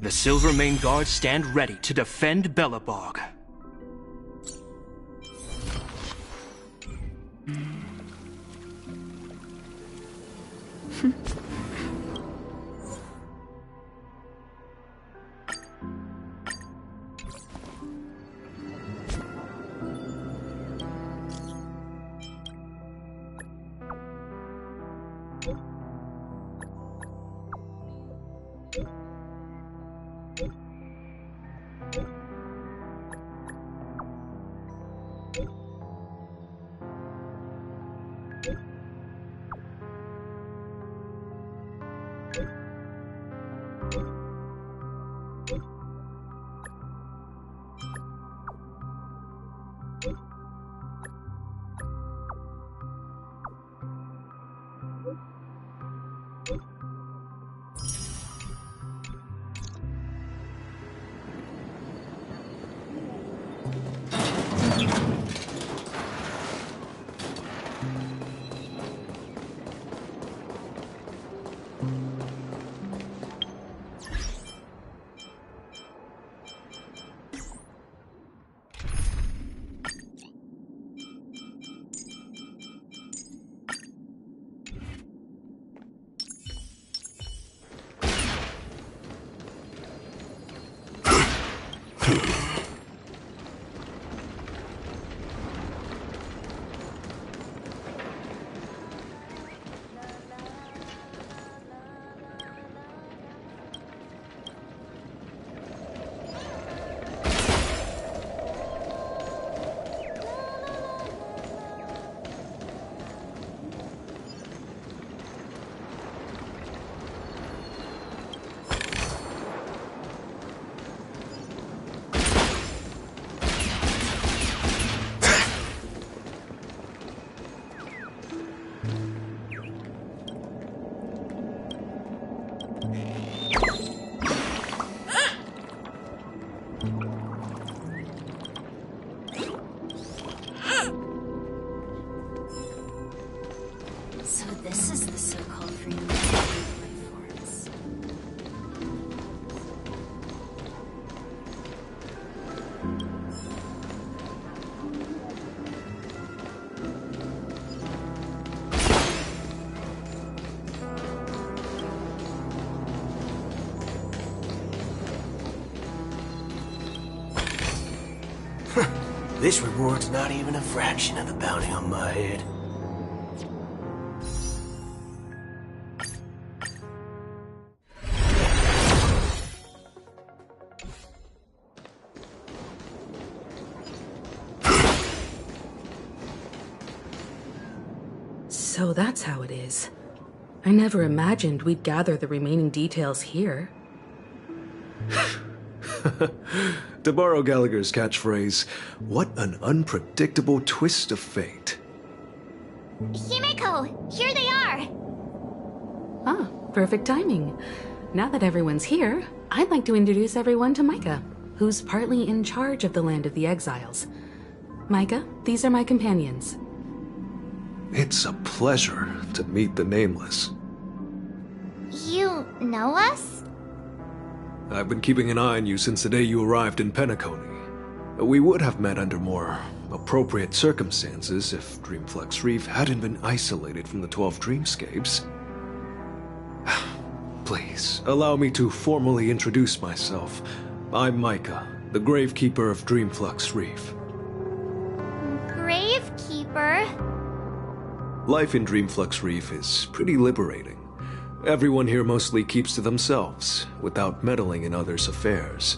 The Silvermane Guards stand ready to defend Belobog. This reward's not even a fraction of the bounty on my head. So that's how it is. I never imagined we'd gather the remaining details here. To borrow Gallagher's catchphrase, what an unpredictable twist of fate. Himeko! Here they are! Ah, perfect timing. Now that everyone's here, I'd like to introduce everyone to Micah, who's partly in charge of the Land of the Exiles. Micah, these are my companions. It's a pleasure to meet the Nameless. You know us? I've been keeping an eye on you since the day you arrived in Penacony. We would have met under more appropriate circumstances if Dreamflux Reef hadn't been isolated from the 12 Dreamscapes. Please, allow me to formally introduce myself. I'm Micah, the Gravekeeper of Dreamflux Reef. Gravekeeper? Life in Dreamflux Reef is pretty liberating. Everyone here mostly keeps to themselves, without meddling in others' affairs.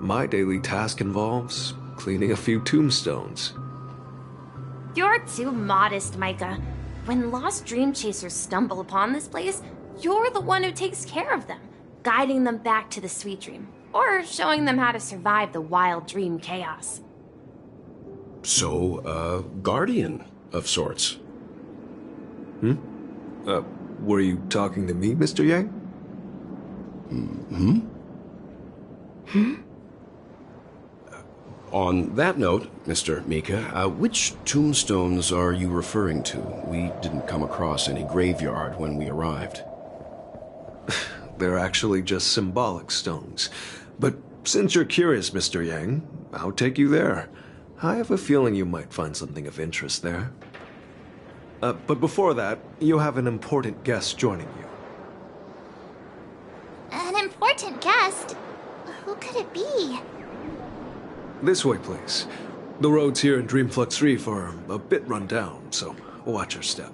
My daily task involves cleaning a few tombstones. You're too modest, Micah. When lost dream chasers stumble upon this place, you're the one who takes care of them, guiding them back to the sweet dream, or showing them how to survive the wild dream chaos. So, a guardian of sorts. Were you talking to me, Mr. Yang? On that note, Mr. Mika, which tombstones are you referring to? We didn't come across any graveyard when we arrived. They're actually just symbolic stones. But since you're curious, Mr. Yang, I'll take you there. I have a feeling you might find something of interest there. But before that, you have an important guest joining you. An important guest? Who could it be? This way, please. The roads here in Dreamflux Reef are a bit run down, so watch your step.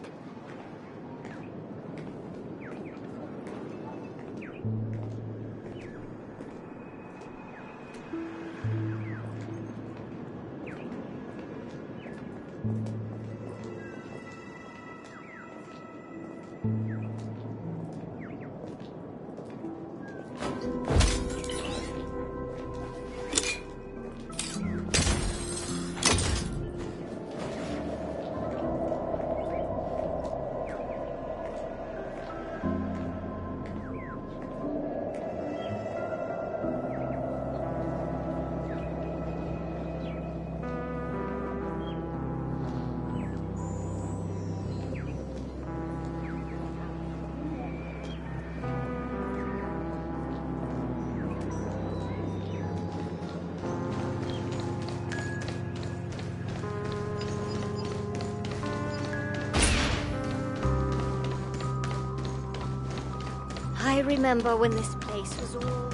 I remember when this place was all...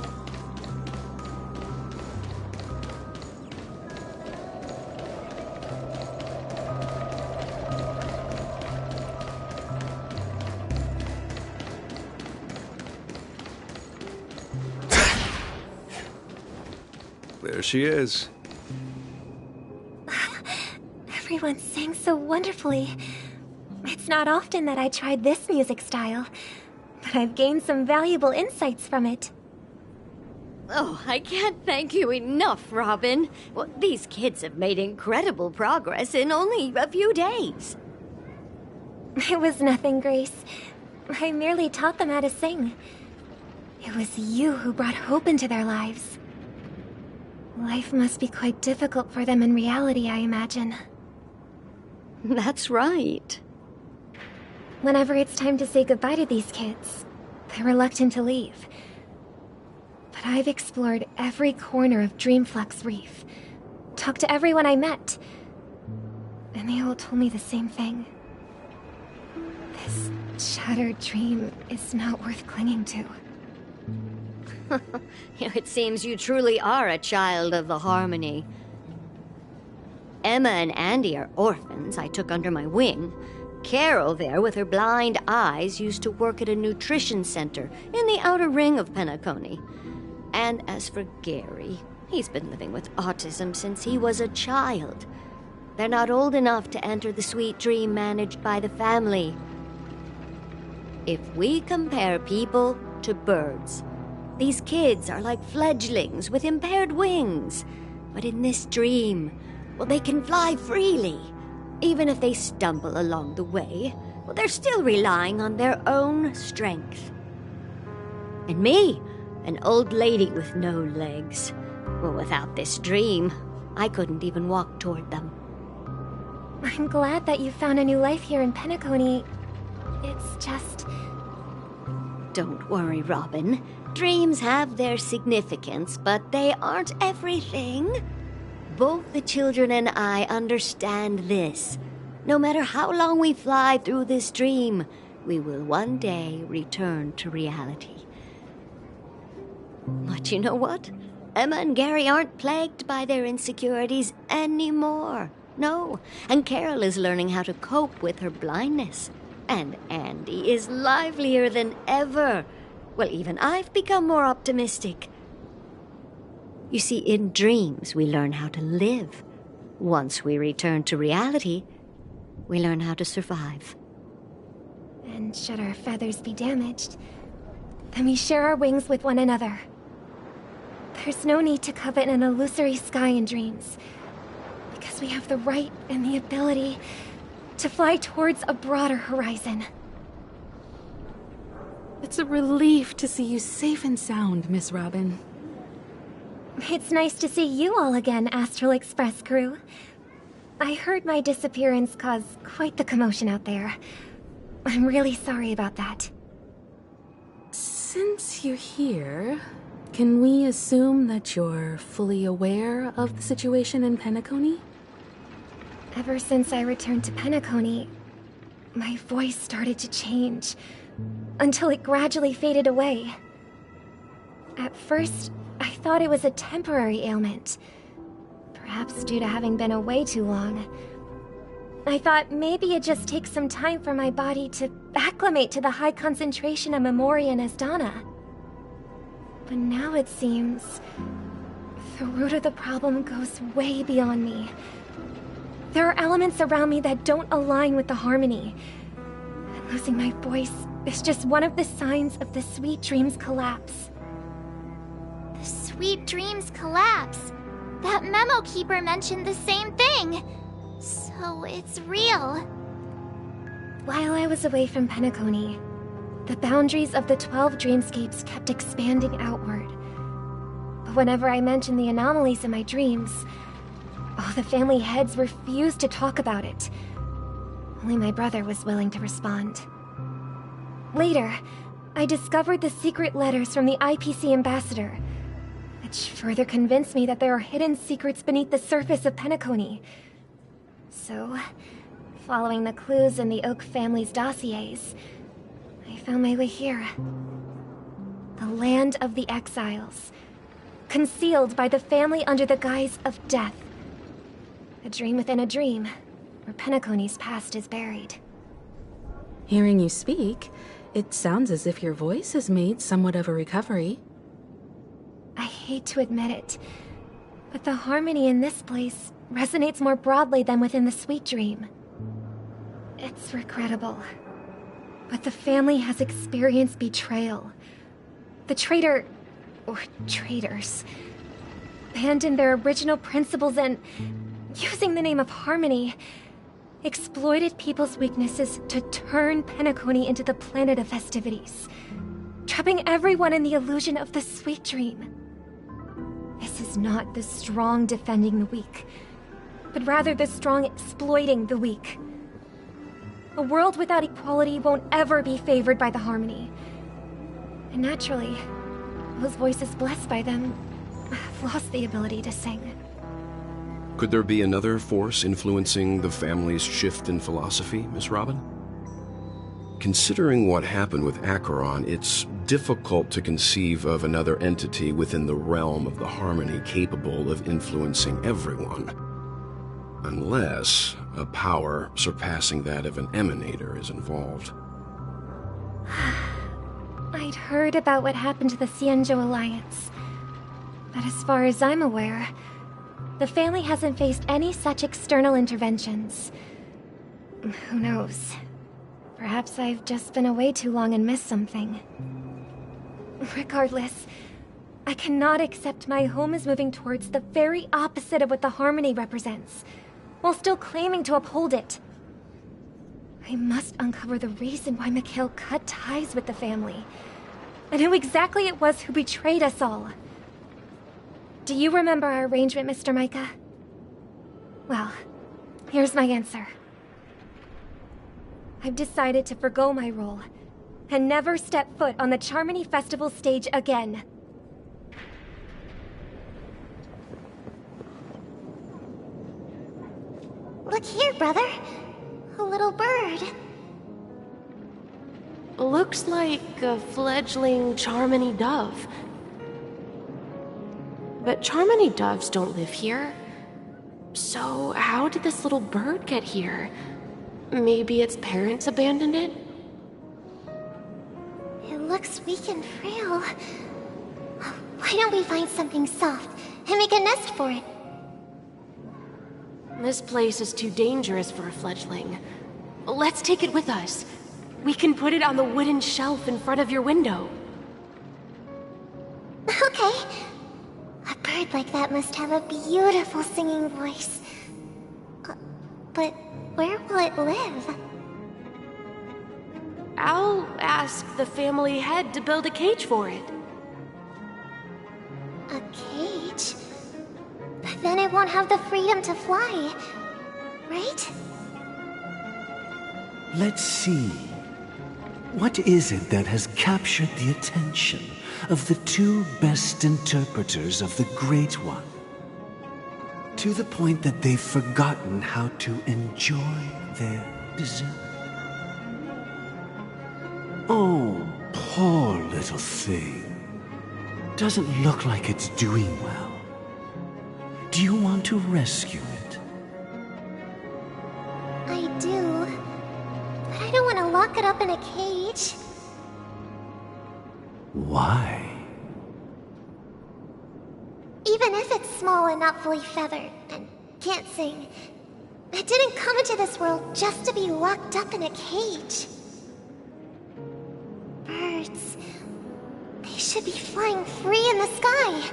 There she is. Everyone sang so wonderfully. It's not often that I tried this music style, but I've gained some valuable insights from it. Oh, I can't thank you enough, Robin. Well, these kids have made incredible progress in only a few days. It was nothing, Grace. I merely taught them how to sing. It was you who brought hope into their lives. Life must be quite difficult for them in reality, I imagine. That's right. Whenever it's time to say goodbye to these kids, they're reluctant to leave. But I've explored every corner of Dreamflux Reef, talked to everyone I met, and they all told me the same thing. This shattered dream is not worth clinging to. It seems you truly are a child of the Harmony. Emma and Andy are orphans I took under my wing. Carol there, with her blind eyes, used to work at a nutrition center in the outer ring of Penacony. And as for Gary, he's been living with autism since he was a child. They're not old enough to enter the sweet dream managed by the family. If we compare people to birds, these kids are like fledglings with impaired wings. But in this dream, well, they can fly freely. Even if they stumble along the way, well, they're still relying on their own strength. And me, an old lady with no legs. Well, without this dream, I couldn't even walk toward them. I'm glad that you found a new life here in Penacony. It's just... Don't worry, Robin. Dreams have their significance, but they aren't everything. Both the children and I understand this. No matter how long we fly through this dream, we will one day return to reality. But you know what? Emma and Gary aren't plagued by their insecurities anymore. No, and Carol is learning how to cope with her blindness. And Andy is livelier than ever. Well, even I've become more optimistic. You see, in dreams, we learn how to live. Once we return to reality, we learn how to survive. And should our feathers be damaged, then we share our wings with one another. There's no need to covet an illusory sky in dreams, because we have the right and the ability to fly towards a broader horizon. It's a relief to see you safe and sound, Miss Robin. It's nice to see you all again, Astral Express crew. I heard my disappearance caused quite the commotion out there. I'm really sorry about that. Since you're here, can we assume that you're fully aware of the situation in Penacony? Ever since I returned to Penacony, my voice started to change, until it gradually faded away. At first, I thought it was a temporary ailment, perhaps due to having been away too long. I thought maybe it just takes some time for my body to acclimate to the high concentration of memoria and Asdana. But now it seems the root of the problem goes way beyond me. There are elements around me that don't align with the harmony. And losing my voice is just one of the signs of the Sweet Dreams collapse. The Sweet Dreams collapse. That memo keeper mentioned the same thing. So it's real. While I was away from Penacony, the boundaries of the 12 dreamscapes kept expanding outward. But whenever I mentioned the anomalies in my dreams, all the family heads refused to talk about it. Only my brother was willing to respond. Later, I discovered the secret letters from the IPC ambassador, which further convinced me that there are hidden secrets beneath the surface of Penacony. So, following the clues in the Oak family's dossiers, I found my way here. The land of the exiles, concealed by the family under the guise of death. A dream within a dream, where Penacony's past is buried. Hearing you speak, it sounds as if your voice has made somewhat of a recovery. I hate to admit it, but the harmony in this place resonates more broadly than within the Sweet Dream. It's regrettable, but the family has experienced betrayal. The traitor, or traitors, abandoned their original principles and, using the name of harmony, exploited people's weaknesses to turn Penacony into the planet of festivities, trapping everyone in the illusion of the Sweet Dream. This is not the strong defending the weak, but rather the strong exploiting the weak. A world without equality won't ever be favored by the harmony. And naturally, those voices blessed by them have lost the ability to sing. Could there be another force influencing the family's shift in philosophy, Miss Robin? Considering what happened with Acheron, it's difficult to conceive of another entity within the realm of the harmony capable of influencing everyone. Unless a power surpassing that of an emanator is involved. I'd heard about what happened to the Xianzhou Alliance, but as far as I'm aware, the family hasn't faced any such external interventions. Who knows? Perhaps I've just been away too long and missed something. Regardless, I cannot accept my home is moving towards the very opposite of what the harmony represents, while still claiming to uphold it. I must uncover the reason why Mikhail cut ties with the family, and who exactly it was who betrayed us all. Do you remember our arrangement, Mr. Micah? Well, Here's my answer. I've decided to forgo my role and never step foot on the Charmony Festival stage again. Look here, brother. A little bird. Looks like a fledgling Charmony dove. But Charmony doves don't live here. So how did this little bird get here? Maybe its parents abandoned it? It looks weak and frail. Why don't we find something soft and make a nest for it? This place is too dangerous for a fledgling. Let's take it with us. We can put it on the wooden shelf in front of your window. Okay. A bird like that must have a beautiful singing voice. But where will it live? I'll ask the family head to build a cage for it. A cage? But then it won't have the freedom to fly, right? Let's see. What is it that has captured the attention of the two best interpreters of the Great One? To the point that they've forgotten how to enjoy their dessert. Oh, poor little thing. Doesn't look like it's doing well. Do you want to rescue it? I do. But I don't want to lock it up in a cage. Why? Even if it's small and not fully feathered, and can't sing, it didn't come into this world just to be locked up in a cage. Birds, they should be flying free in the sky.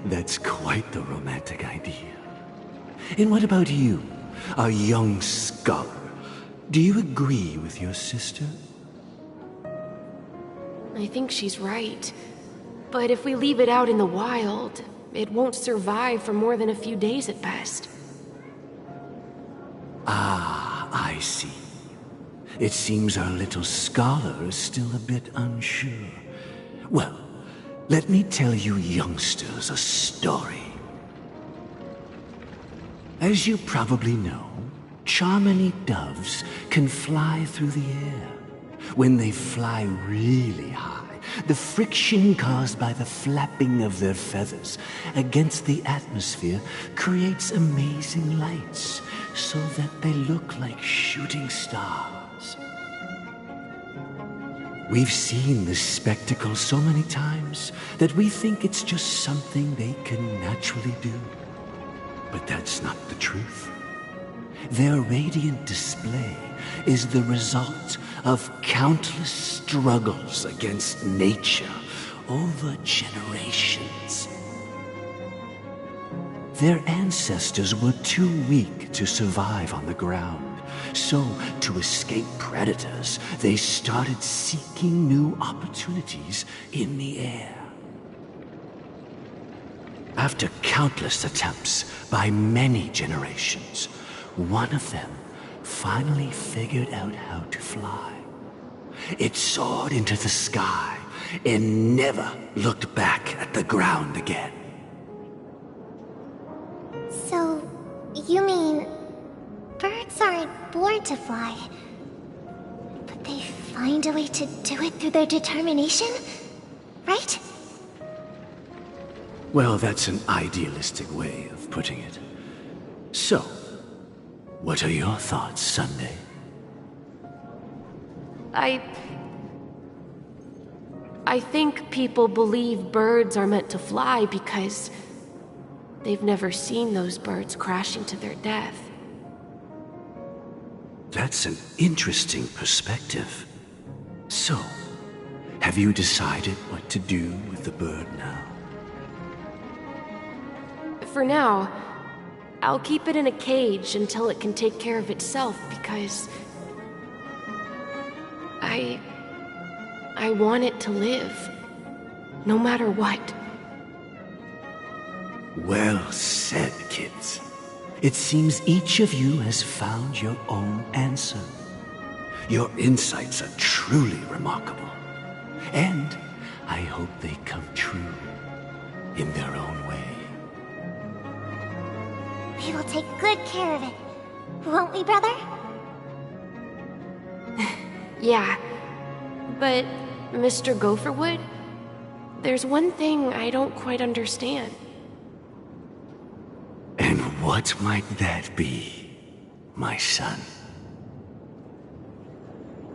That's quite the romantic idea. And what about you, a young scholar? Do you agree with your sister? I think she's right. But if we leave it out in the wild, it won't survive for more than a few days at best. Ah, I see. It seems our little scholar is still a bit unsure. Well, let me tell you youngsters a story. As you probably know, Charmony doves can fly through the air. When they fly really high, the friction caused by the flapping of their feathers against the atmosphere creates amazing lights, so that they look like shooting stars. We've seen this spectacle so many times that we think it's just something they can naturally do. But that's not the truth. Their radiant display is the result of countless struggles against nature over generations. Their ancestors were too weak to survive on the ground. So, to escape predators, they started seeking new opportunities in the air. After countless attempts by many generations, one of them finally figured out how to fly. It soared into the sky and never looked back at the ground again. So, you mean birds aren't born to fly, but they find a way to do it through their determination, right? Well, that's an idealistic way of putting it. So, what are your thoughts, Sunday? I think people believe birds are meant to fly because they've never seen those birds crashing to their death. That's an interesting perspective. So, have you decided what to do with the bird now? For now, I'll keep it in a cage until it can take care of itself because I want it to live, no matter what. Well said, kids. It seems each of you has found your own answer. Your insights are truly remarkable. And I hope they come true in their own way. We will take good care of it. Won't we, brother? Yeah. But, Mr. Gopherwood, there's one thing I don't quite understand. And what might that be, my son?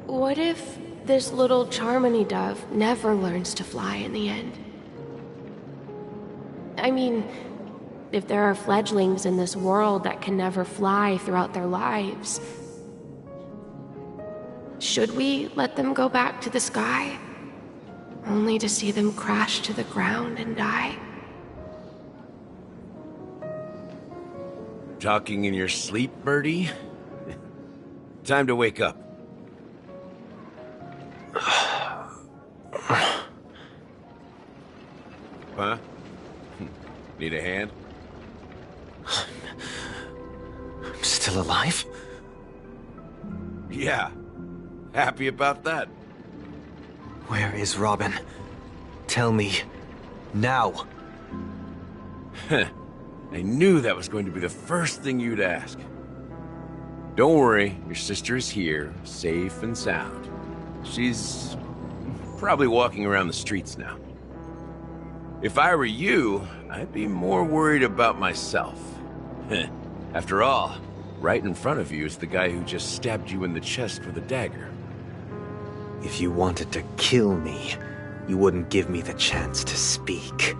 What if this little Charmony dove never learns to fly in the end? I mean, if there are fledglings in this world that can never fly throughout their lives, should we let them go back to the sky, only to see them crash to the ground and die? Talking in your sleep, Birdie? Time to wake up. Huh? Need a hand? I'm still alive? Yeah. Happy about that. Where is Robin? Tell me. Now. I knew that was going to be the first thing you'd ask. Don't worry, your sister is here, safe and sound. She's probably walking around the streets now. If I were you, I'd be more worried about myself. After all, right in front of you is the guy who just stabbed you in the chest with a dagger. If you wanted to kill me, you wouldn't give me the chance to speak.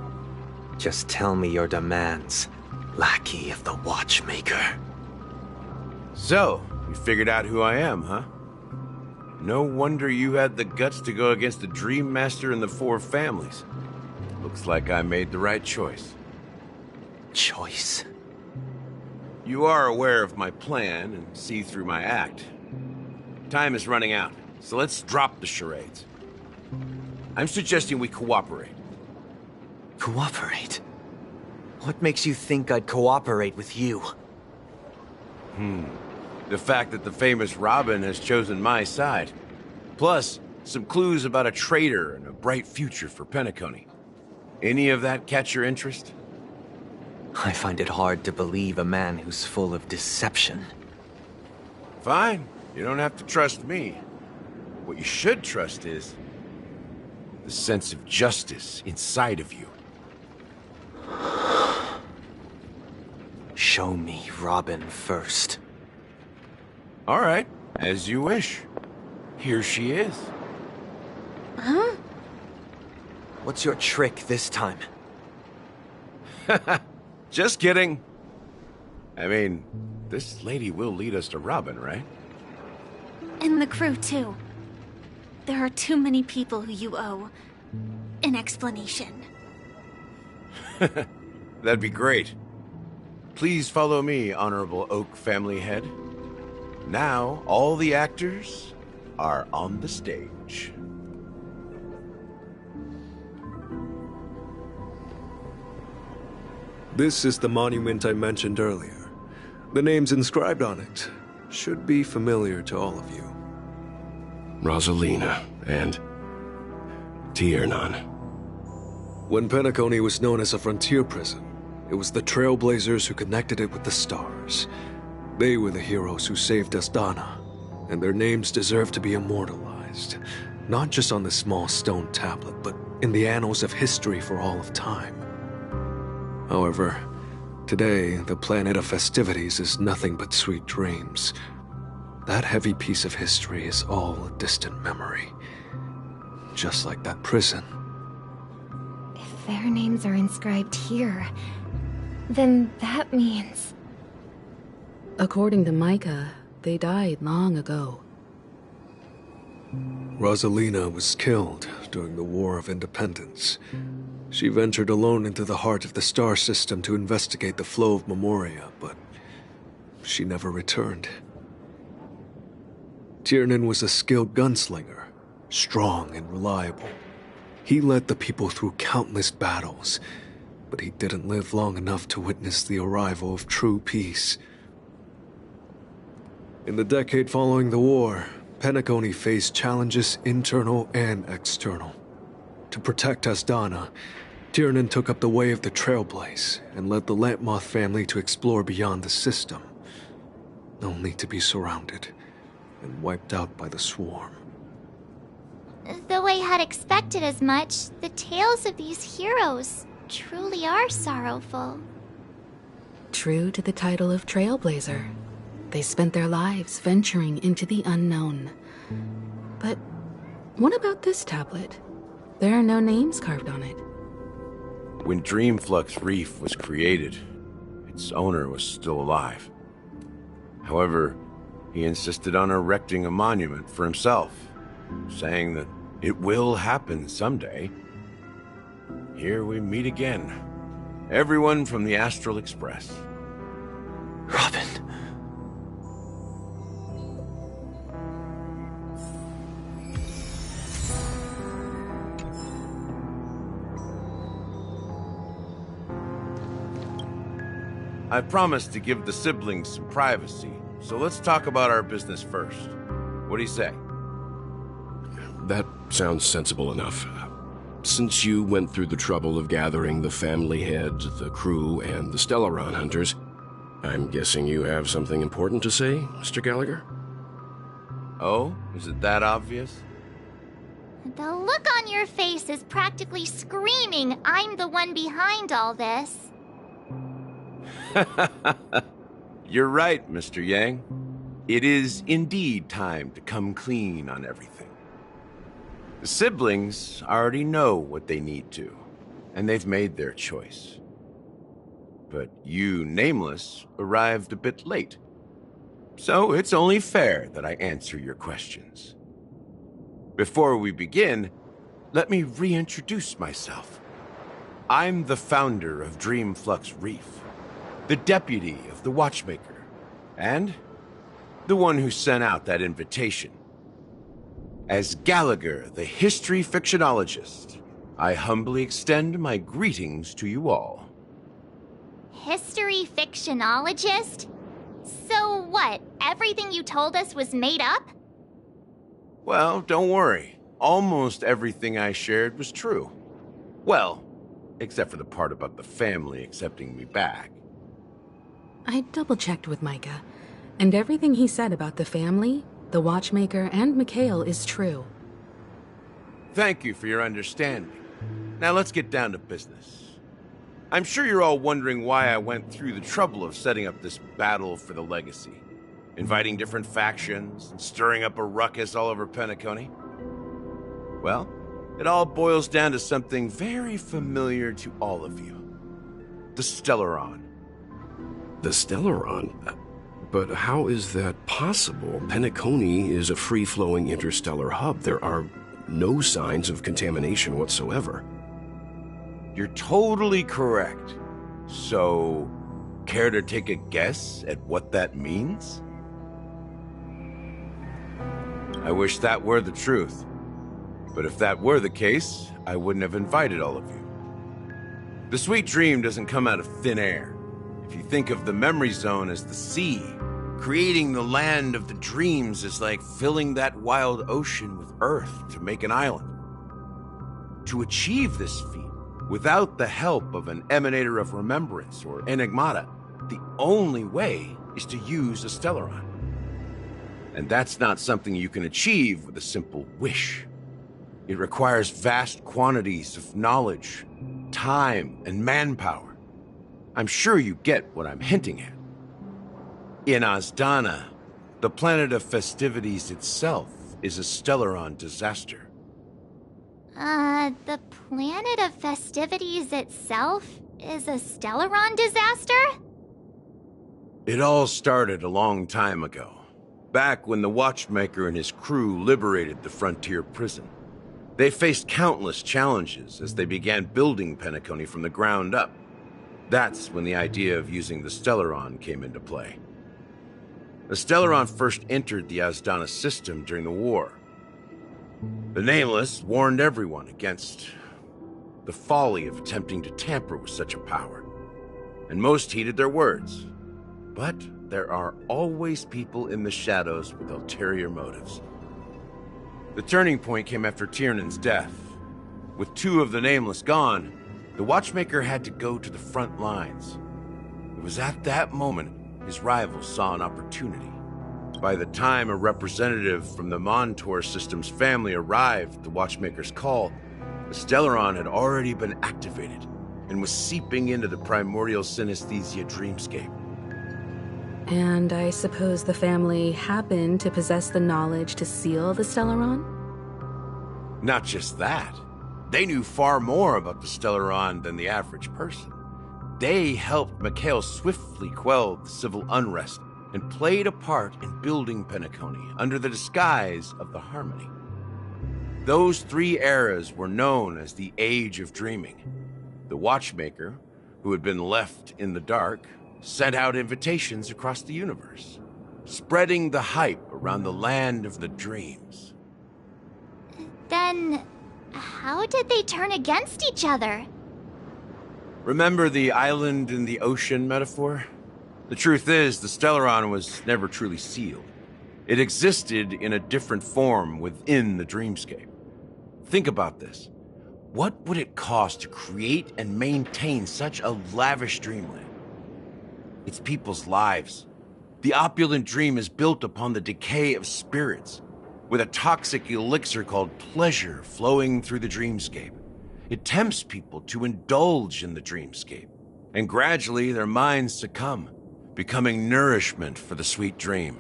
Just tell me your demands, lackey of the Watchmaker. So, you figured out who I am, huh? No wonder you had the guts to go against the Dream Master and the Four Families. Looks like I made the right choice. Choice? You are aware of my plan and see through my act. Time is running out, so let's drop the charades. I'm suggesting we cooperate. Cooperate? What makes you think I'd cooperate with you? The fact that the famous Robin has chosen my side. Plus, some clues about a traitor and a bright future for Penacony. Any of that catch your interest? I find it hard to believe a man who's full of deception. Fine. You don't have to trust me. What you should trust is the sense of justice inside of you. Show me Robin first. All right, as you wish. Here she is. Huh? What's your trick this time? Just kidding. I mean, this lady will lead us to Robin, right? And the crew, too. There are too many people who you owe an explanation. That'd be great. Please follow me, Honorable Oak Family Head. Now, all the actors are on the stage. This is the monument I mentioned earlier. The names inscribed on it should be familiar to all of you. Rosalina and Tiernan. When Penacony was known as a frontier prison, it was the Trailblazers who connected it with the stars. They were the heroes who saved Astana, and their names deserve to be immortalized, not just on this small stone tablet, but in the annals of history for all of time. However, today, the planet of festivities is nothing but sweet dreams. That heavy piece of history is all a distant memory. Just like that prison. If their names are inscribed here, then that means... According to Micah, they died long ago. Rosalina was killed during the War of Independence. She ventured alone into the heart of the star system to investigate the flow of Memoria, but she never returned. Tiernan was a skilled gunslinger, strong and reliable. He led the people through countless battles, but he didn't live long enough to witness the arrival of true peace. In the decade following the war, Penacony faced challenges internal and external. To protect Asdana, Tiernan took up the way of the Trailblaze and led the Lampmoth family to explore beyond the system, only to be surrounded and wiped out by the Swarm. Though I had expected as much, the tales of these heroes truly are sorrowful. True to the title of Trailblazer, they spent their lives venturing into the unknown. But what about this tablet? There are no names carved on it. When Dreamflux Reef was created, its owner was still alive. However, he insisted on erecting a monument for himself, saying that it will happen someday. Here we meet again. Everyone from the Astral Express. Robin. I promised to give the siblings some privacy, so let's talk about our business first. What do you say? That sounds sensible enough. Since you went through the trouble of gathering the family head, the crew, and the Stellaron hunters, I'm guessing you have something important to say, Mr. Gallagher? Oh, is it that obvious? The look on your face is practically screaming, I'm the one behind all this. You're right, Mr. Yang. It is indeed time to come clean on everything. The siblings already know what they need to, and they've made their choice. But you, Nameless, arrived a bit late. So it's only fair that I answer your questions. Before we begin, let me reintroduce myself. I'm the founder of Dreamflux Reef, the deputy of the Watchmaker, and the one who sent out that invitation. As Gallagher, the history fictionologist, I humbly extend my greetings to you all. History fictionologist? So what, everything you told us was made up? Well, don't worry. Almost everything I shared was true. Well, except for the part about the family accepting me back. I double-checked with Micah, and everything he said about the family, the Watchmaker, and Mikhail is true. Thank you for your understanding. Now let's get down to business. I'm sure you're all wondering why I went through the trouble of setting up this battle for the legacy, inviting different factions, and stirring up a ruckus all over Penacony. Well, it all boils down to something very familiar to all of you. The Stellaron. The Stellaron? But how is that possible? Penacony is a free-flowing interstellar hub. There are no signs of contamination whatsoever. You're totally correct. So, care to take a guess at what that means? I wish that were the truth. But if that were the case, I wouldn't have invited all of you. The sweet dream doesn't come out of thin air. If you think of the memory zone as the sea, creating the land of the dreams is like filling that wild ocean with earth to make an island. To achieve this feat, without the help of an emanator of remembrance or enigmata, the only way is to use a Stellaron. And that's not something you can achieve with a simple wish. It requires vast quantities of knowledge, time, and manpower. I'm sure you get what I'm hinting at. In Asdana, the planet of festivities itself is a Stellaron disaster. The planet of festivities itself is a Stellaron disaster? It all started a long time ago, back when the Watchmaker and his crew liberated the frontier prison. They faced countless challenges as they began building Penacony from the ground up. That's when the idea of using the Stellaron came into play. The Stellaron first entered the Asdana system during the war. The Nameless warned everyone against the folly of attempting to tamper with such a power, and most heeded their words. But there are always people in the shadows with ulterior motives. The turning point came after Tiernan's death. With 2 of the Nameless gone, the Watchmaker had to go to the front lines. It was at that moment his rivals saw an opportunity. By the time a representative from the Montour Systems family arrived at the Watchmaker's call, the Stellaron had already been activated and was seeping into the primordial synesthesia dreamscape. And I suppose the family happened to possess the knowledge to seal the Stellaron? Not just that. They knew far more about the Stellaron than the average person. They helped Mikhail swiftly quell the civil unrest and played a part in building Penacony under the disguise of the Harmony. Those 3 eras were known as the Age of Dreaming. The Watchmaker, who had been left in the dark, sent out invitations across the universe, spreading the hype around the land of the dreams. Then, how did they turn against each other? Remember the island in the ocean metaphor? The truth is, the Stellaron was never truly sealed. It existed in a different form within the dreamscape. Think about this. What would it cost to create and maintain such a lavish dreamland? It's people's lives. The opulent dream is built upon the decay of spirits, with a toxic elixir called pleasure flowing through the dreamscape. It tempts people to indulge in the dreamscape, and gradually their minds succumb, becoming nourishment for the sweet dream.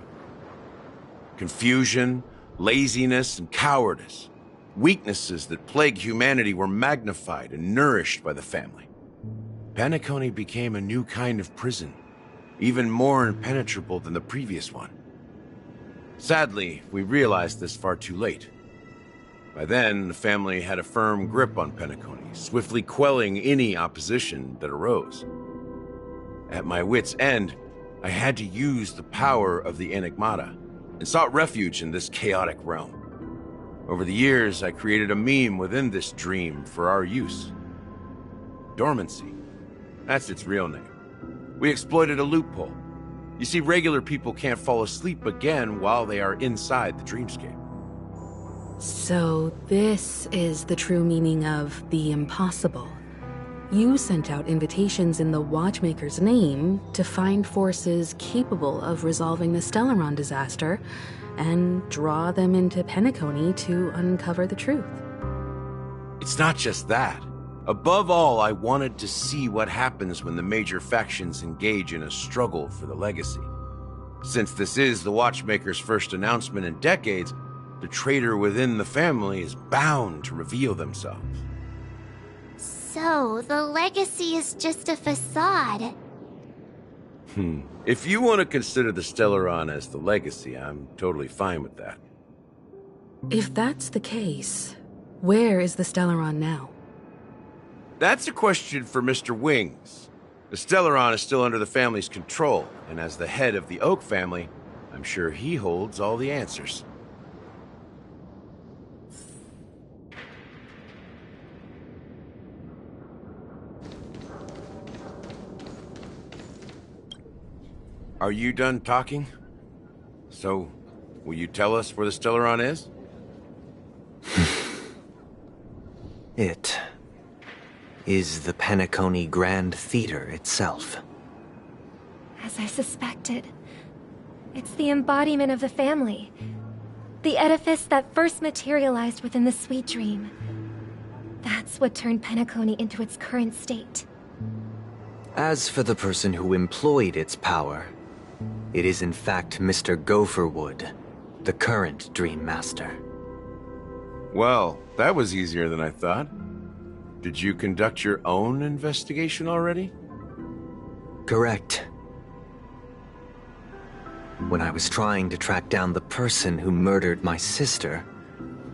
Confusion, laziness, and cowardice, weaknesses that plague humanity, were magnified and nourished by the family. Penacony became a new kind of prison, even more impenetrable than the previous one. Sadly, we realized this far too late. By then, the family had a firm grip on Penacony, swiftly quelling any opposition that arose. At my wit's end, I had to use the power of the Enigmata, and sought refuge in this chaotic realm. Over the years, I created a meme within this dream for our use. Dormancy. That's its real name. We exploited a loophole. You see, regular people can't fall asleep again while they are inside the dreamscape. So this is the true meaning of the impossible. You sent out invitations in the Watchmaker's name to find forces capable of resolving the Stellaron disaster and draw them into Penacony to uncover the truth. It's not just that. Above all, I wanted to see what happens when the major factions engage in a struggle for the legacy. Since this is the Watchmaker's first announcement in decades, the traitor within the family is bound to reveal themselves. So, the legacy is just a facade. If you want to consider the Stellaron as the legacy, I'm totally fine with that. If that's the case, where is the Stellaron now? That's a question for Mr. Wings. The Stellaron is still under the family's control, and as the head of the Oak family, I'm sure he holds all the answers. Are you done talking? So, will you tell us where the Stellaron is? It is the Penacony Grand Theater itself. As I suspected, it's the embodiment of the family. The edifice that first materialized within the Sweet Dream. That's what turned Penacony into its current state. As for the person who employed its power, it is in fact Mr. Gopherwood, the current Dream Master. Well, that was easier than I thought. Did you conduct your own investigation already? Correct. When I was trying to track down the person who murdered my sister,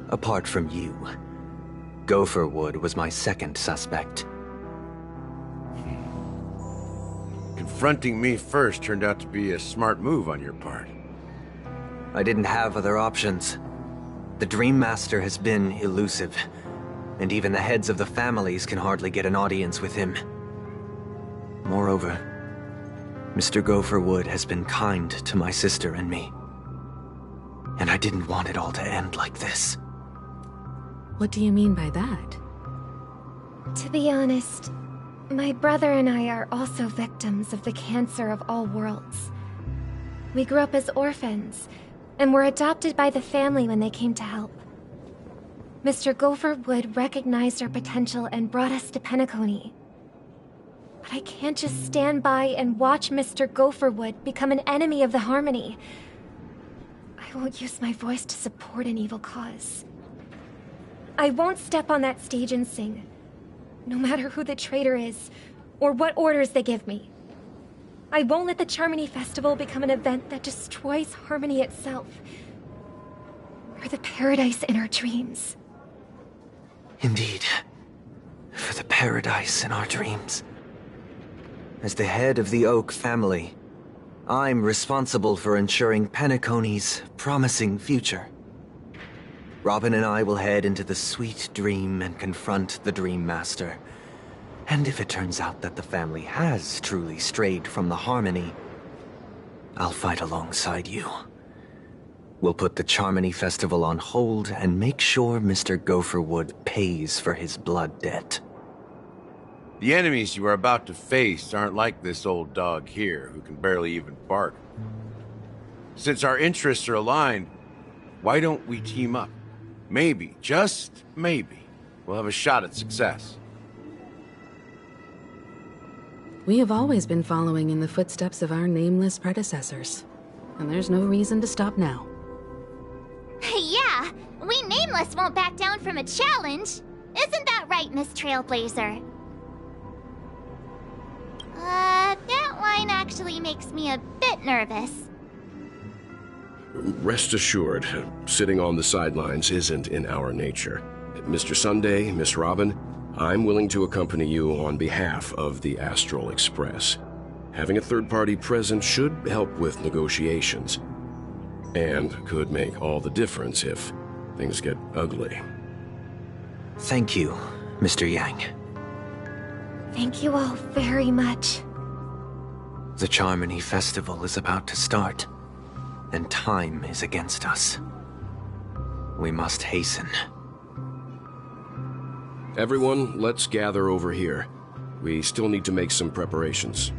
apart from you, Gopherwood was my second suspect. Confronting me first turned out to be a smart move on your part. I didn't have other options. The Dream Master has been elusive, and even the heads of the families can hardly get an audience with him. Moreover, Mr. Gopherwood has been kind to my sister and me. And I didn't want it all to end like this. What do you mean by that? To be honest, my brother and I are also victims of the cancer of all worlds. We grew up as orphans, and were adopted by the family when they came to help. Mr. Gopherwood recognized our potential and brought us to Penacony. But I can't just stand by and watch Mr. Gopherwood become an enemy of the Harmony. I won't use my voice to support an evil cause. I won't step on that stage and sing, no matter who the traitor is, or what orders they give me. I won't let the Charmony Festival become an event that destroys Harmony itself, or the paradise in our dreams. Indeed, for the paradise in our dreams. As the head of the Oak family, I'm responsible for ensuring Penacony's promising future. Robin and I will head into the Sweet Dream and confront the Dream Master. And if it turns out that the family has truly strayed from the Harmony, I'll fight alongside you. We'll put the Charmony Festival on hold and make sure Mr. Gopherwood pays for his blood debt. The enemies you are about to face aren't like this old dog here, who can barely even bark. Since our interests are aligned, why don't we team up? Maybe, just maybe, we'll have a shot at success. We have always been following in the footsteps of our nameless predecessors, and there's no reason to stop now. Yeah, we Nameless won't back down from a challenge. Isn't that right, Miss Trailblazer? That line actually makes me a bit nervous. Rest assured, sitting on the sidelines isn't in our nature. Mr. Sunday, Miss Robin, I'm willing to accompany you on behalf of the Astral Express. Having a third party present should help with negotiations, and could make all the difference if things get ugly. Thank you, Mr. Yang. Thank you all very much. The Charmony Festival is about to start, and time is against us. We must hasten. Everyone, let's gather over here. We still need to make some preparations.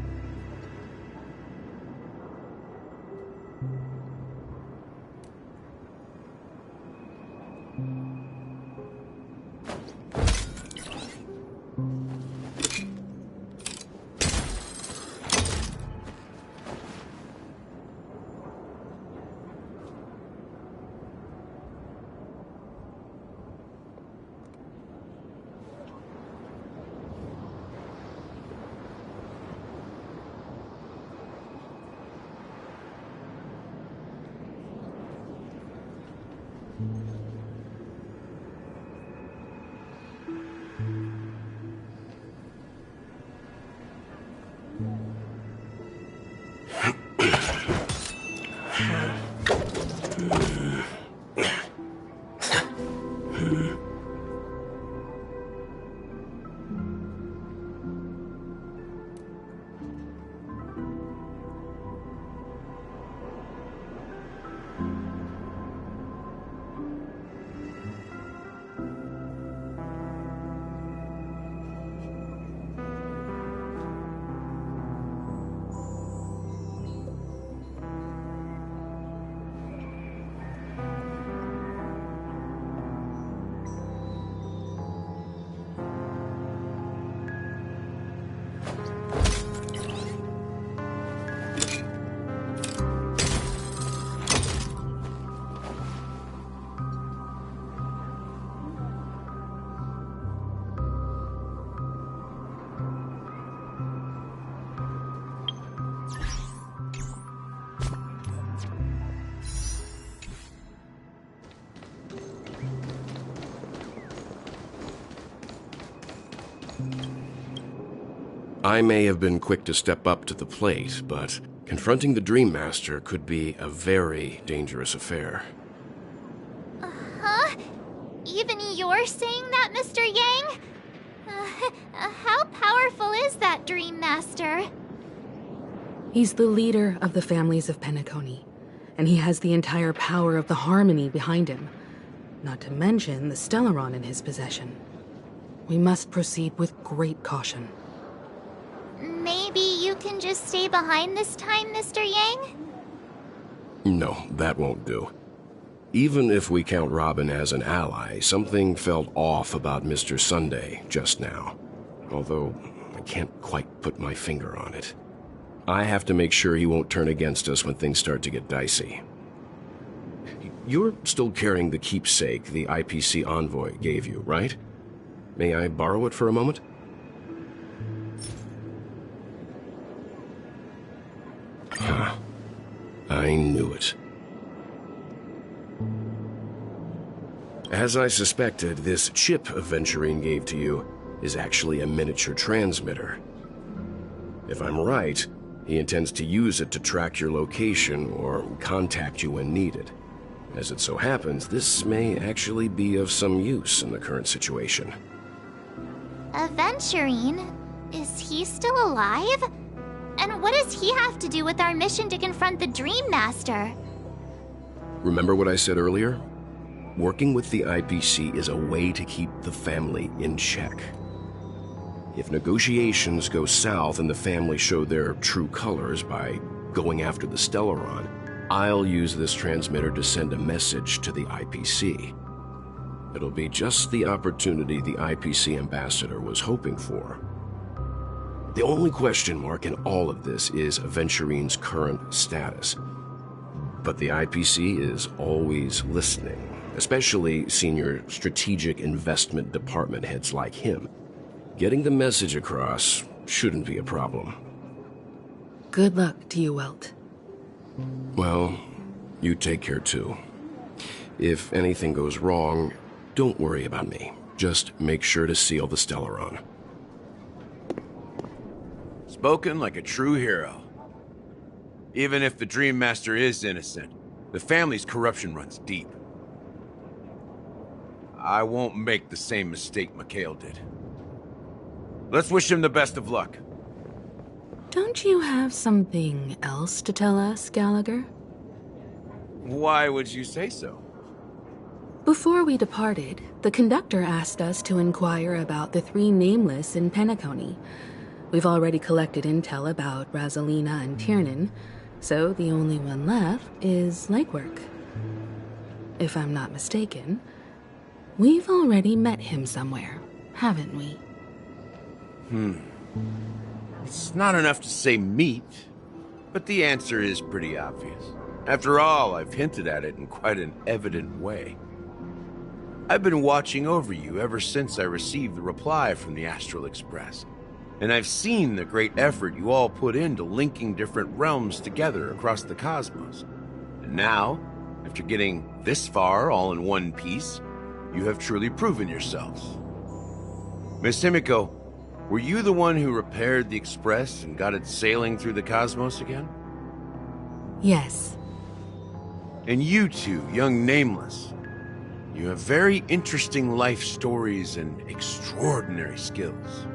I may have been quick to step up to the plate, but confronting the Dream Master could be a very dangerous affair. Huh? Even you're saying that, Mr. Yang? How powerful is that Dream Master? He's the leader of the families of Penacony, and he has the entire power of the Harmony behind him, not to mention the Stellaron in his possession. We must proceed with great caution. Maybe you can just stay behind this time, Mr. Yang? No, that won't do. Even if we count Robin as an ally, something felt off about Mr. Sunday just now. Although, I can't quite put my finger on it. I have to make sure he won't turn against us when things start to get dicey. You're still carrying the keepsake the IPC envoy gave you, right? May I borrow it for a moment? Ah, I knew it. As I suspected, this chip Aventurine gave to you is actually a miniature transmitter. If I'm right, he intends to use it to track your location or contact you when needed. As it so happens, this may actually be of some use in the current situation. Aventurine? Is he still alive? And what does he have to do with our mission to confront the Dream Master? Remember what I said earlier? Working with the IPC is a way to keep the family in check. If negotiations go south and the family show their true colors by going after the Stellaron, I'll use this transmitter to send a message to the IPC. It'll be just the opportunity the IPC ambassador was hoping for. The only question mark in all of this is Aventurine's current status. But the IPC is always listening, especially senior strategic investment department heads like him. Getting the message across shouldn't be a problem. Good luck to you, Welt. Well, you take care too. If anything goes wrong, don't worry about me. Just make sure to seal the Stellaron. Spoken like a true hero. Even if the Dream Master is innocent, the family's corruption runs deep. I won't make the same mistake Mikhail did. Let's wish him the best of luck. Don't you have something else to tell us, Gallagher? Why would you say so? Before we departed, the conductor asked us to inquire about the three nameless in Penacony. We've already collected intel about Rosalina and Tiernan, so the only one left is legwork. If I'm not mistaken, we've already met him somewhere, haven't we? It's not enough to say meet, but the answer is pretty obvious. After all, I've hinted at it in quite an evident way. I've been watching over you ever since I received the reply from the Astral Express, and I've seen the great effort you all put into linking different realms together across the cosmos. And now, after getting this far all in one piece, you have truly proven yourselves. Miss Himiko, were you the one who repaired the Express and got it sailing through the cosmos again? Yes. And you two, young Nameless, you have very interesting life stories and extraordinary skills.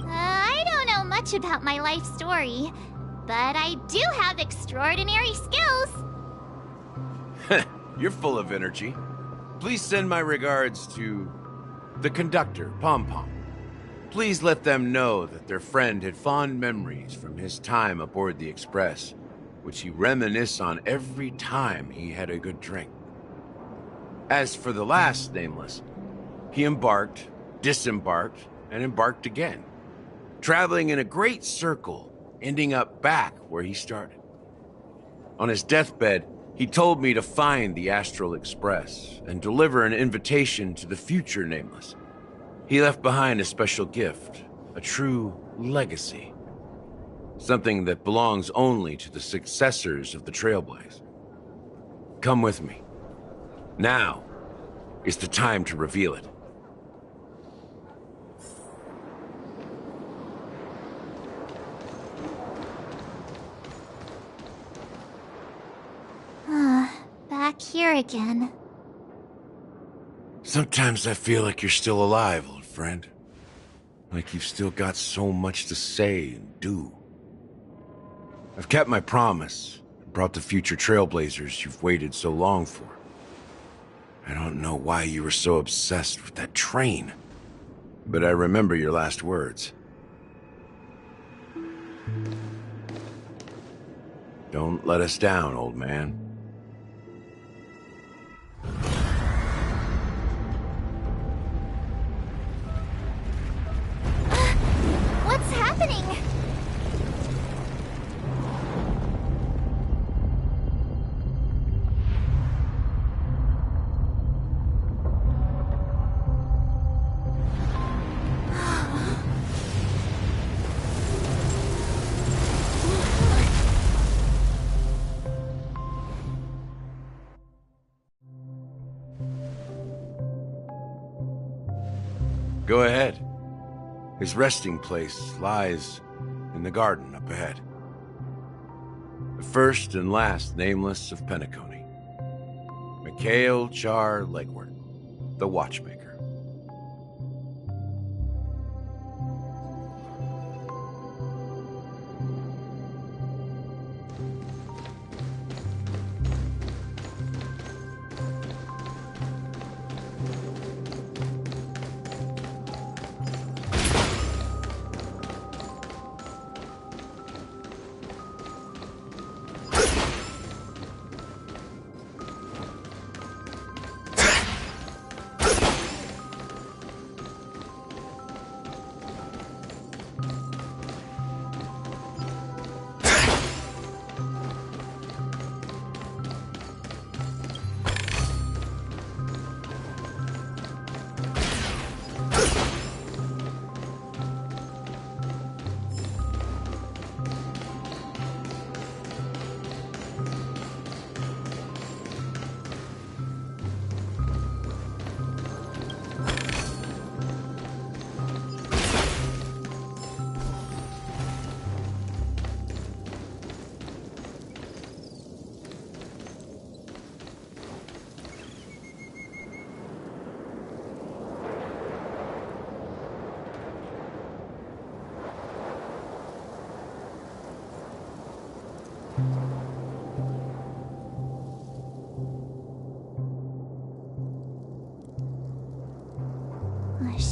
I don't know much about my life story, but I do have extraordinary skills. You're full of energy. Please send my regards to the conductor, Pom Pom. Please let them know that their friend had fond memories from his time aboard the Express, which he reminisced on every time he had a good drink. As for the last Nameless, he embarked, disembarked, and embarked again, traveling in a great circle, ending up back where he started. On his deathbed, he told me to find the Astral Express and deliver an invitation to the future Nameless. He left behind a special gift, a true legacy. Something that belongs only to the successors of the Trailblaze. Come with me. Now is the time to reveal it. Back here again. Sometimes I feel like you're still alive, old friend. Like you've still got so much to say and do. I've kept my promise and brought the future trailblazers you've waited so long for. I don't know why you were so obsessed with that train, but I remember your last words. Don't let us down, old man. What's happening? Go ahead. His resting place lies in the garden up ahead. The first and last nameless of Penacony. Mikhail Char Legwart, the Watchmaker.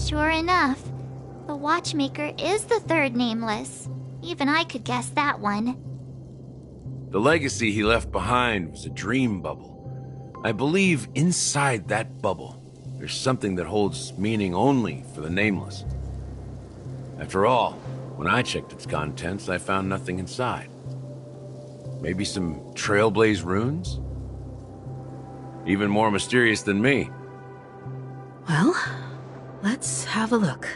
Sure enough, the Watchmaker is the third nameless. Even I could guess that one. The legacy he left behind was a dream bubble. I believe inside that bubble, there's something that holds meaning only for the nameless. After all, when I checked its contents, I found nothing inside. Maybe some Trailblaze runes? Even more mysterious than me. Well, let's have a look.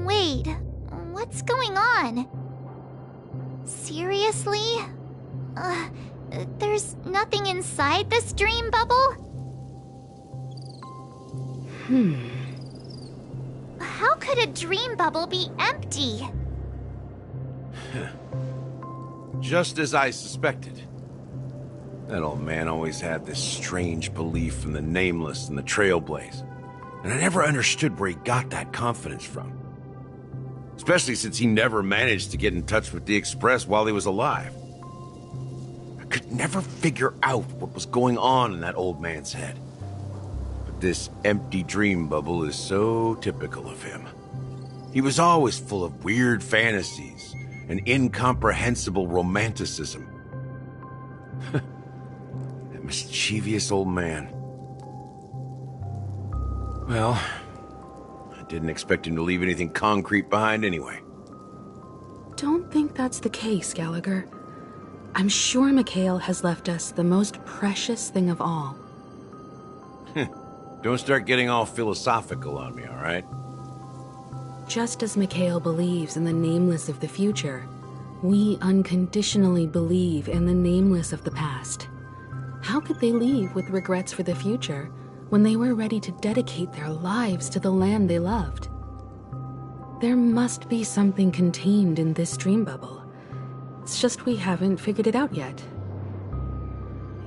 Wait, what's going on? Seriously? There's nothing inside this dream bubble? How could a dream bubble be empty? Just as I suspected. That old man always had this strange belief in the nameless and the trailblaze. And I never understood where he got that confidence from. Especially since he never managed to get in touch with the Express while he was alive. I could never figure out what was going on in that old man's head. But this empty dream bubble is so typical of him. He was always full of weird fantasies and incomprehensible romanticism. That mischievous old man. Well, I didn't expect him to leave anything concrete behind anyway. Don't think that's the case, Gallagher. I'm sure Mikhail has left us the most precious thing of all. Don't start getting all philosophical on me, all right? Just as Mikhail believes in the nameless of the future, we unconditionally believe in the nameless of the past. How could they leave with regrets for the future when they were ready to dedicate their lives to the land they loved? There must be something contained in this dream bubble. It's just we haven't figured it out yet.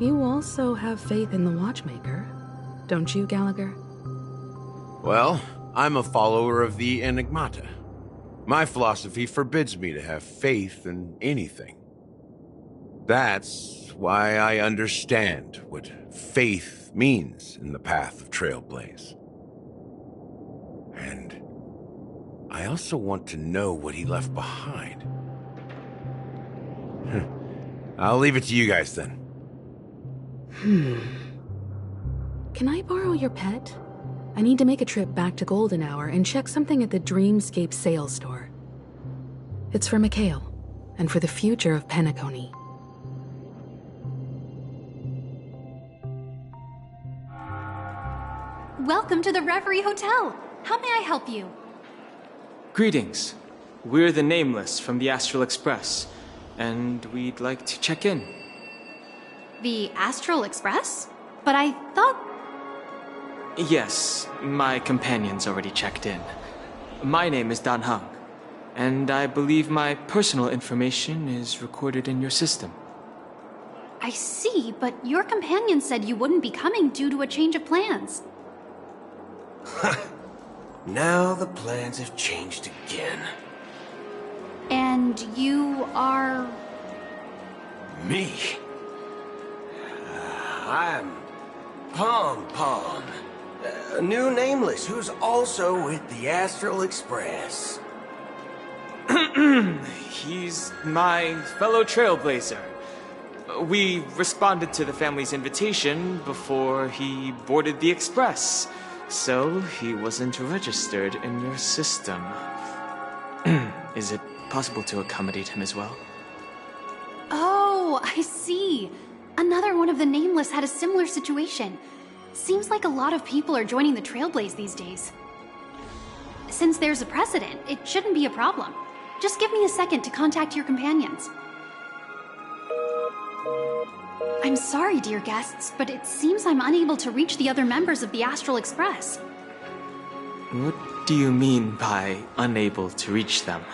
You also have faith in the Watchmaker, don't you, Gallagher? Well, I'm a follower of the Enigmata. My philosophy forbids me to have faith in anything. That's why I understand what faith means in the path of Trailblaze. And I also want to know what he left behind. I'll leave it to you guys then. Can I borrow your pet? I need to make a trip back to Golden Hour and check something at the Dreamscape sales store. It's for Mikhail, and for the future of Penacony. Welcome to the Reverie Hotel. How may I help you? Greetings. We're the Nameless from the Astral Express, and we'd like to check in. The Astral Express? But I thought... Yes, my companion's already checked in. My name is Dan Hung, and I believe my personal information is recorded in your system. I see, but your companion said you wouldn't be coming due to a change of plans. Now the plans have changed again. And you are... Me? I'm Pom Pom, a new Nameless who's also with the Astral Express. He's my fellow trailblazer. We responded to the family's invitation before he boarded the Express, so he wasn't registered in your system. Is it possible to accommodate him as well? Oh, I see. Another one of the Nameless had a similar situation. Seems like a lot of people are joining the Trailblaze these days. Since there's a precedent, it shouldn't be a problem. Just give me a second to contact your companions. I'm sorry, dear guests, but it seems I'm unable to reach the other members of the Astral Express. What do you mean by unable to reach them?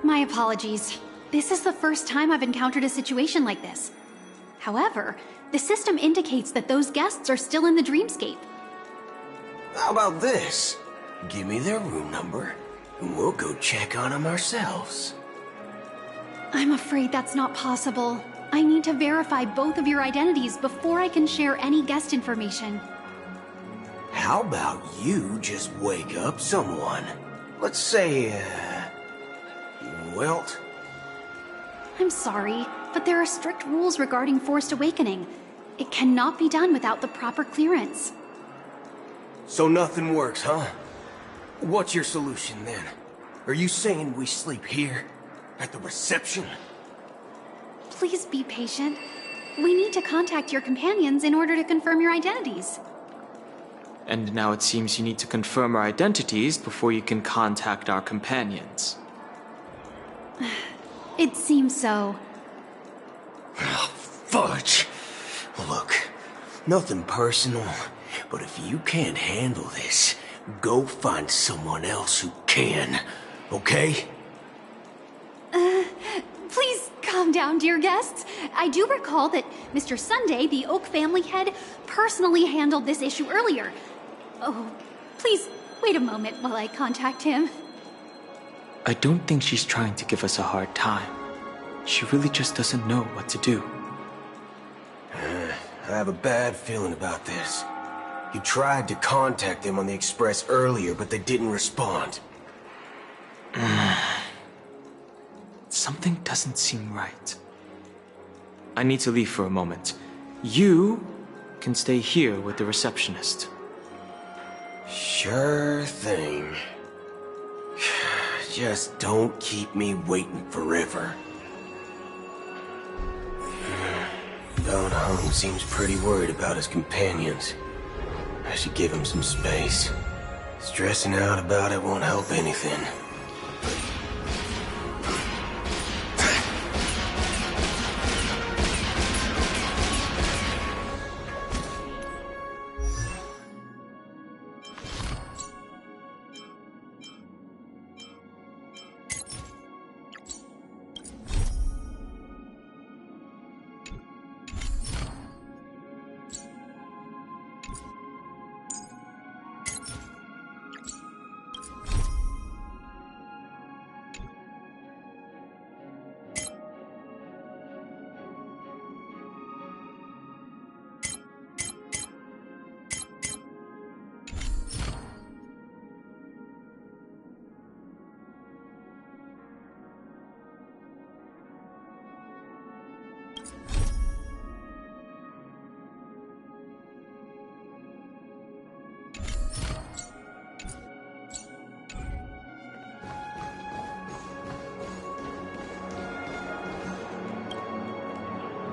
My apologies. This is the first time I've encountered a situation like this. However, the system indicates that those guests are still in the dreamscape. How about this? Give me their room number, and we'll go check on them ourselves. I'm afraid that's not possible. I need to verify both of your identities before I can share any guest information. How about you just wake up someone? Let's say, Welt? I'm sorry, but there are strict rules regarding forced awakening. It cannot be done without the proper clearance. So nothing works, huh? What's your solution then? Are you saying we sleep here? At the reception? Please be patient. We need to contact your companions in order to confirm your identities. And now it seems you need to confirm our identities before you can contact our companions. It seems so. Fudge! Look, nothing personal, but if you can't handle this, go find someone else who can, okay? Please calm down, dear guests. I do recall that Mr. Sunday, the Oak family head, personally handled this issue earlier. Oh, please wait a moment while I contact him. I don't think she's trying to give us a hard time. She really just doesn't know what to do. I have a bad feeling about this. You tried to contact them on the Express earlier, but they didn't respond. Something doesn't seem right. I need to leave for a moment. You can stay here with the receptionist. Sure thing. Just don't keep me waiting forever. Don Hung seems pretty worried about his companions. I should give him some space. Stressing out about it won't help anything.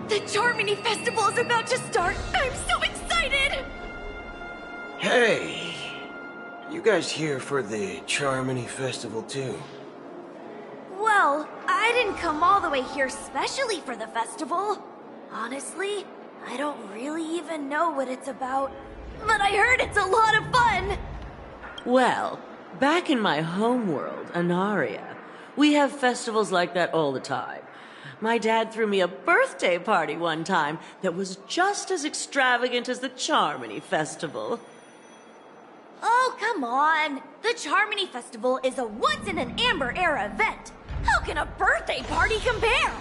The Charmony Festival is about to start! I'm so excited! Hey! You guys here for the Charmony Festival too? Well, I didn't come all the way here specially for the festival. Honestly, I don't really even know what it's about. But I heard it's a lot of fun! Well, back in my homeworld, Anaria, we have festivals like that all the time. My dad threw me a birthday party one time that was just as extravagant as the Charmony Festival. Oh, come on! The Charmony Festival is a once-in-an-Amber-era event! How can a birthday party compare?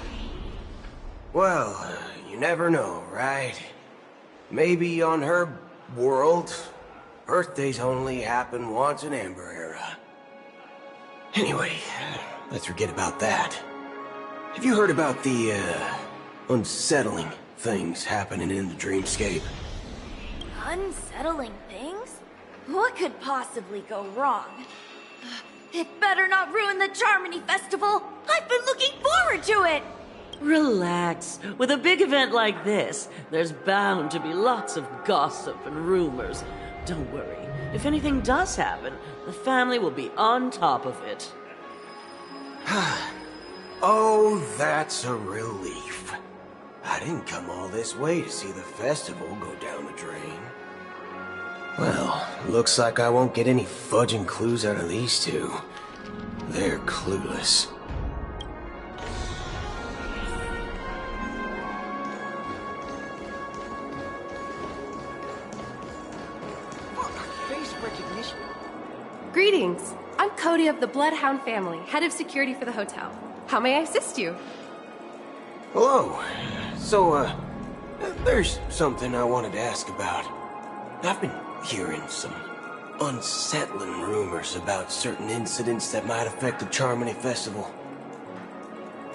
Well, you never know, right? Maybe on her world, birthdays only happen once in Amber Era. Anyway, let's forget about that. Have you heard about the, unsettling things happening in the dreamscape? Unsettling things? What could possibly go wrong? It better not ruin the Charmony Festival! I've been looking forward to it! Relax. With a big event like this, there's bound to be lots of gossip and rumors. Don't worry. If anything does happen, the family will be on top of it. Oh, that's a relief. I didn't come all this way to see the festival go down the drain. Well, looks like I won't get any fudging clues out of these two. They're clueless. Face recognition. Greetings. I'm Cody of the Bloodhound family, head of security for the hotel. How may I assist you? Hello. So, there's something I wanted to ask about. I've been hearing some unsettling rumors about certain incidents that might affect the Charmony Festival.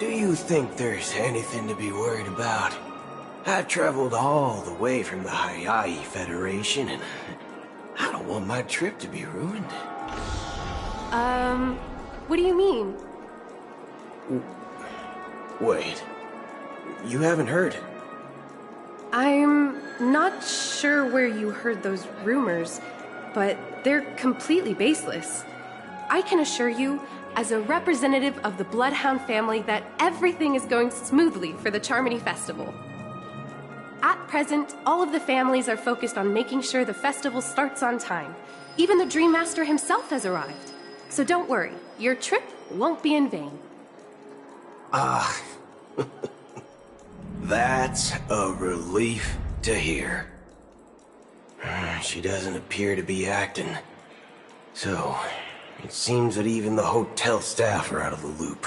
Do you think there's anything to be worried about? I've traveled all the way from the Hayaii Federation, and I don't want my trip to be ruined. What do you mean? Wait. You haven't heard? I'm not sure where you heard those rumors, but they're completely baseless. I can assure you, as a representative of the Bloodhound family, that everything is going smoothly for the Charmony Festival. At present, all of the families are focused on making sure the festival starts on time. Even the Dream Master himself has arrived. So don't worry, your trip won't be in vain. Ah, that's a relief to hear. She doesn't appear to be acting. So, it seems that even the hotel staff are out of the loop.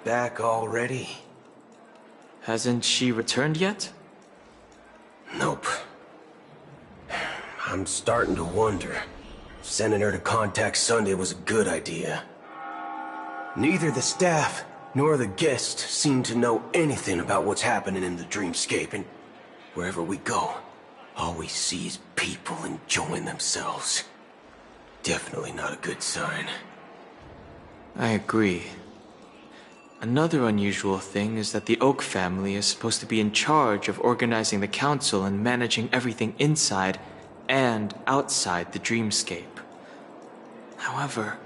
Back already? Hasn't she returned yet? Nope. I'm starting to wonder. Sending her to contact Sunday was a good idea. Neither the staff nor the guests seem to know anything about what's happening in the dreamscape, and wherever we go, all we see is people enjoying themselves. Definitely not a good sign. I agree. Another unusual thing is that the Oak family is supposed to be in charge of organizing the council and managing everything inside and outside the dreamscape. However,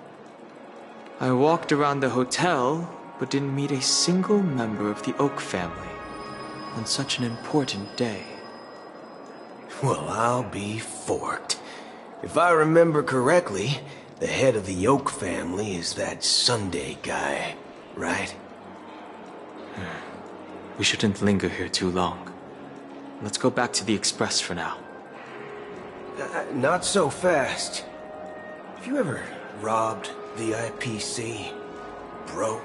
I walked around the hotel, but didn't meet a single member of the Oak family on such an important day. Well, I'll be forked. If I remember correctly, the head of the Oak family is that Sunday guy, right? We shouldn't linger here too long. Let's go back to the Express for now. Not so fast. Have you ever robbed the IPC, bro?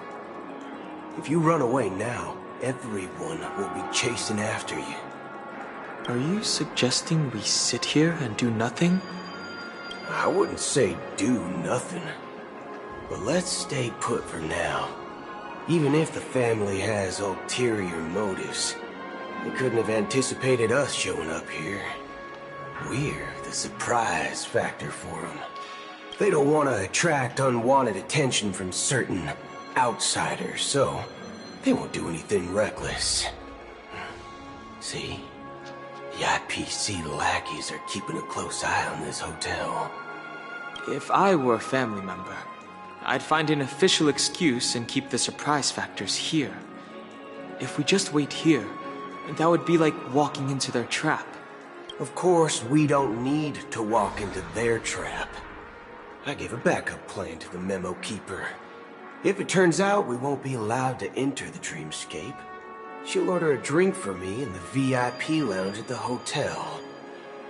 If you run away now, everyone will be chasing after you. Are you suggesting we sit here and do nothing? I wouldn't say do nothing. But let's stay put for now. Even if the family has ulterior motives, they couldn't have anticipated us showing up here. We're the surprise factor for them. They don't want to attract unwanted attention from certain outsiders, so they won't do anything reckless. See? The IPC lackeys are keeping a close eye on this hotel. If I were a family member, I'd find an official excuse and keep the surprise factors here. If we just wait here, that would be like walking into their trap. Of course, we don't need to walk into their trap. I gave a backup plan to the memo keeper. If it turns out we won't be allowed to enter the dreamscape, she'll order a drink for me in the VIP lounge at the hotel.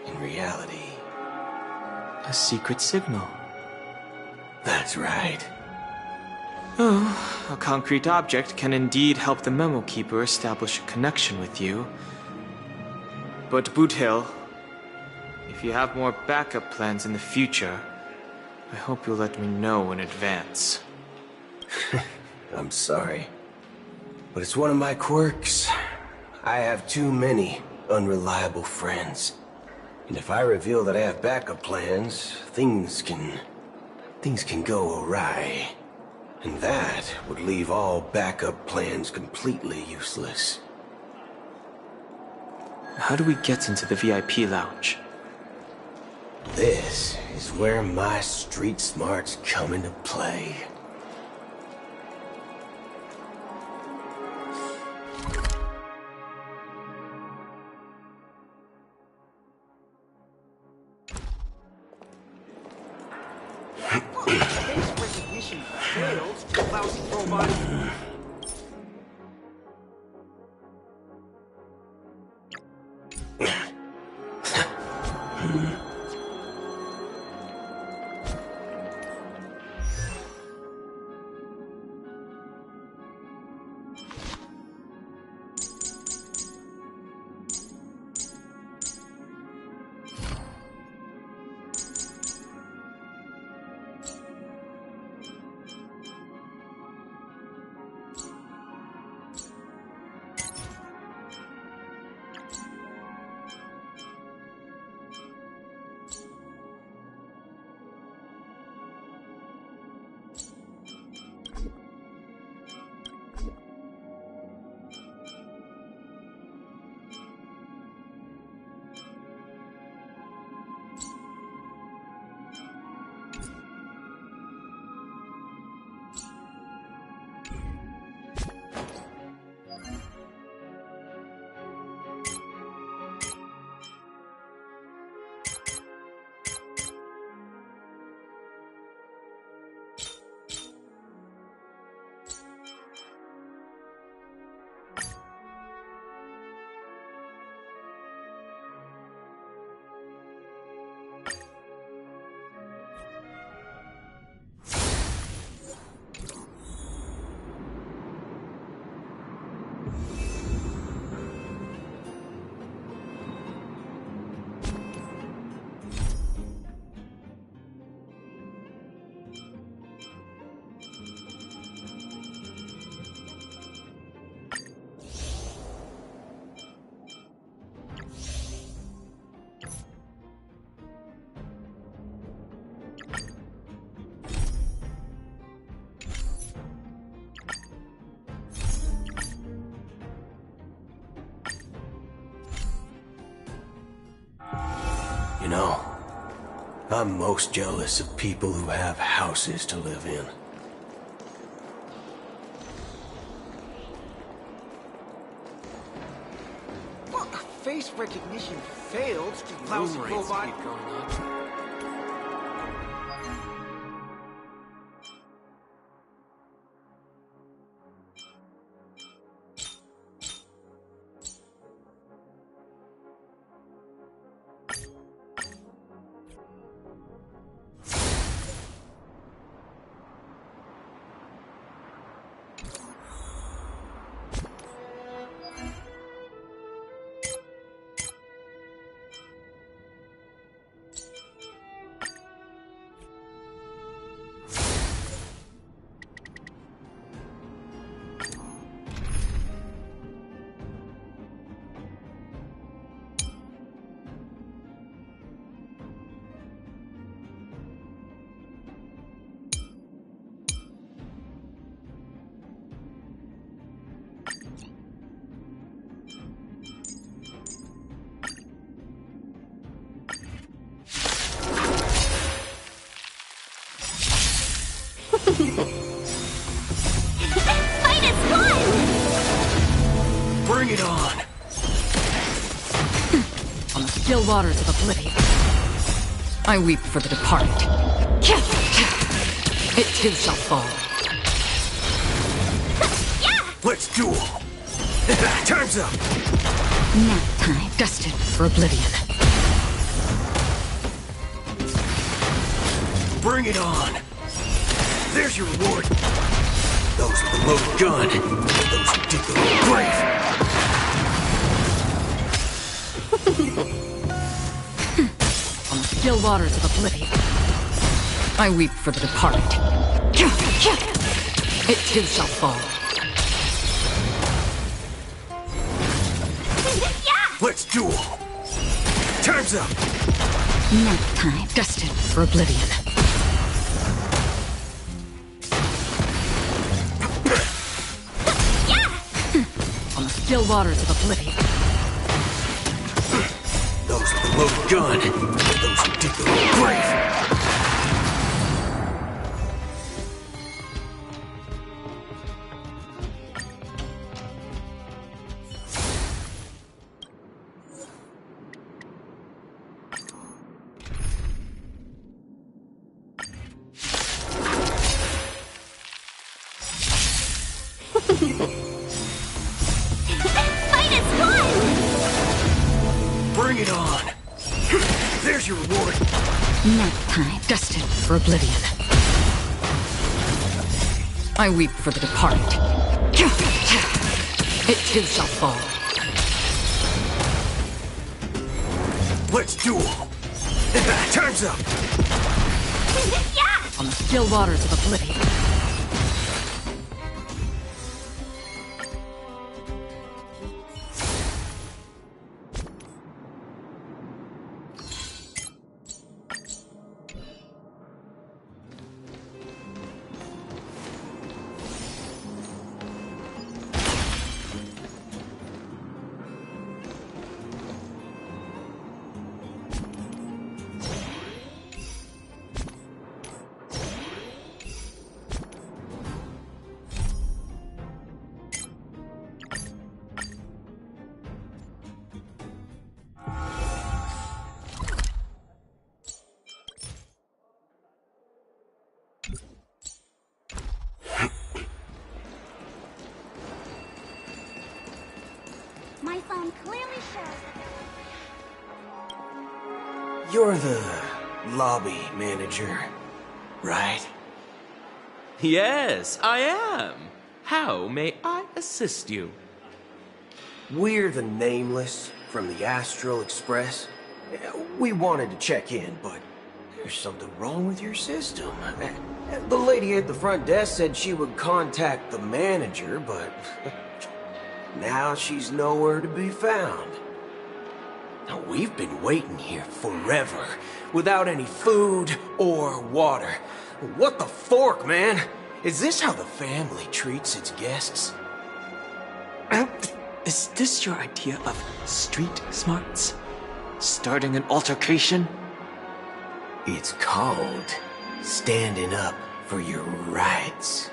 In reality... a secret signal. That's right. Oh, a concrete object can indeed help the memo keeper establish a connection with you. But Boothill, if you have more backup plans in the future, I hope you'll let me know in advance. I'm sorry. But it's one of my quirks. I have too many unreliable friends. And if I reveal that I have backup plans, things can go awry. And that would leave all backup plans completely useless. How do we get into the VIP lounge? This is where my street smarts come into play. I'm most jealous of people who have houses to live in. Well, face recognition failed. Lousy robot. Keep going up. Fight is fun! Bring it on! On the still waters of oblivion, I weep for the departed. It too shall fall. Let's duel! Time's up! Nap time, destined for oblivion. Bring it on! There's your reward! Those with the loaded gun! Those who dig their own grave! On the still waters of oblivion, I weep for the departed. It too shall fall. Let's duel! Time's up! Nap time, destined for oblivion. On the still waters of oblivion. Those with the loaded gun! Those who dig their own grave! Fight is fun! Bring it on! There's your reward! Nap time, destined for oblivion. I weep for the departed. It too shall fall. Let's duel! Time's up! On the still waters of oblivion. My phone clearly shows. You're the lobby manager, right? Yes, I am. How may I assist you? We're the Nameless from the Astral Express. We wanted to check in, but there's something wrong with your system. The lady at the front desk said she would contact the manager, but now she's nowhere to be found. Now, we've been waiting here forever, without any food or water. What the fork, man? Is this how the family treats its guests? Is this your idea of street smarts? Starting an altercation? It's called standing up for your rights.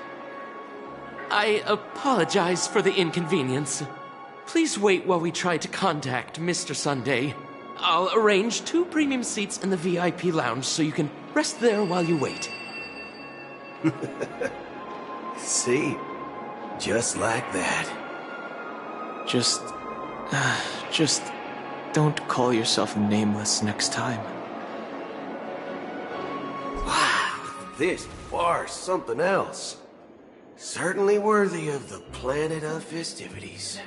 I apologize for the inconvenience. Please wait while we try to contact Mr. Sunday. I'll arrange 2 premium seats in the VIP lounge so you can rest there while you wait. See? Just like that. Just don't call yourself nameless next time. Wow, this bar's something else. Certainly worthy of the planet of festivities.